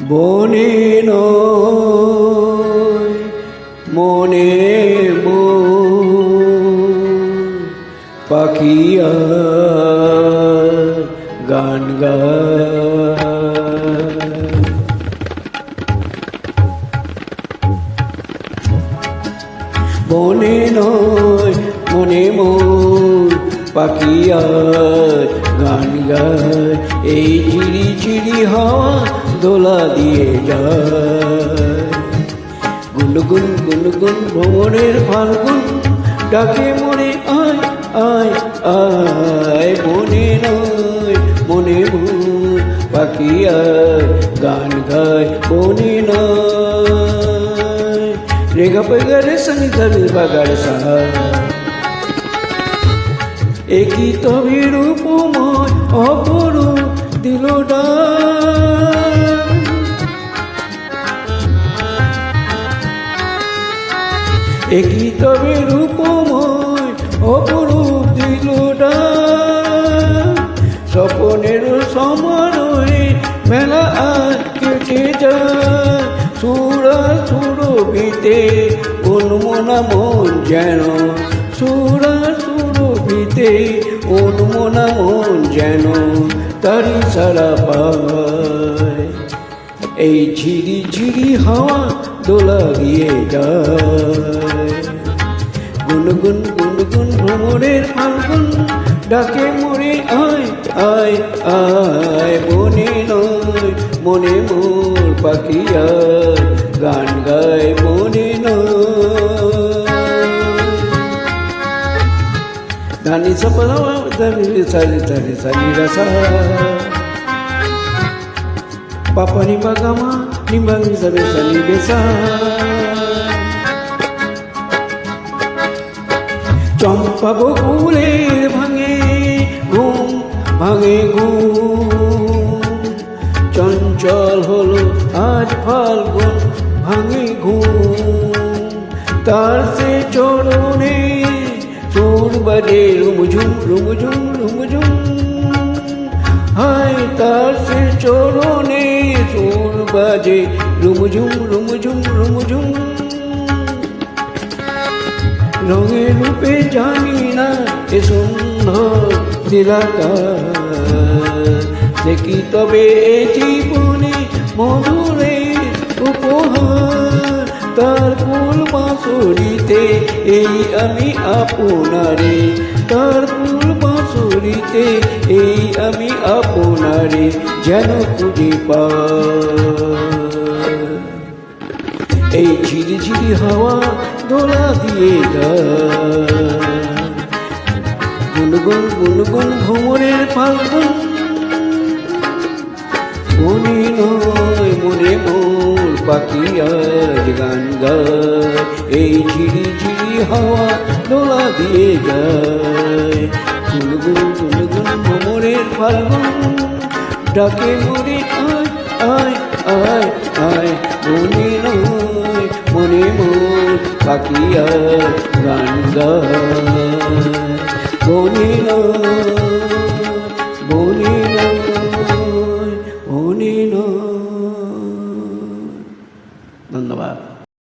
বনে নয় মনে পাখিয়া গান গায়। বনে নয় মনে পাখিয়া গান গায়। এই ঝিরি ঝিরি হাওয়া দোলা দিয়ে যায়। গুনগুন গুনগুন ভ্রমণের ফাল্গুন ডাকে মনে আয় আয় আয়। বনে নয় মনে পাখিয়া গান গায়। বনে নয় রেগা পেগারে সনি ধরে বাগার সা। একই তবে রূপময় অপরূপ দিল ডাক। একই তবে রূপময় অপরূপ দিল ডাক। স্বপনের সমারোহে মেলা আজ কেটে যায়। সুরা সুরভিতে উন্মনা মন যেন। সুরা সুরভিতে উন্মনা মন যেন তারি সারা পায়। এই ঝিরি ঝিরি হাওয়া দোলা দিয়ে যায়। গুনগুন গুনগুন ভ্রমণের ফাল্গুন ডাকে মরে আয় আয় আয়। বনে নয় মনে পাখিয়া গান গায়। বনে নয় ধানি সপনা ধানি সারি সারি সারি রসা পাপা নিবা গামা নিবা নিসাবে সানি বেসা। চম্পা বকুলের ভাঙে ঘুম ভাঙে ঘুম। চঞ্চল হলো আজ ফাল্গুন ভাঙে ঘুম। তার সে চরণে সুর বাজে রুমঝুম রুমঝুম রুমঝুম। হায় তার সে চরণে সুর বাজে রুমঝুম রুমঝুম রুমঝুম। রঙে রূপে জানি না এ সুন্দর দিলাকার। সে কি তবে এ জীবনে মধুরে উপহার। তার ফুল বাঁশুরিতে এই আমি আপনারে। তার ফুল বাঁশুরিতে এই আমি আপনারে যেন খুঁজে পাই। এই ঝিরি ঝিরি হাওয়া দোলা দিয়ে যায়। গুনগুন গুনগুন ভ্রমণের ফাল্গুন মনে নয় মনে পাখিয়া গান গায়। এই ঝিরি ঝিরি হাওয়া দোলা দিয়ে যায়। গুনগুন গুনগুন ভ্রমণের ফাল্গুন ডাকে মরে আয় আয় আয় আয়। বনে নয় মনে পাখিয়া গান গায়। বনে নয়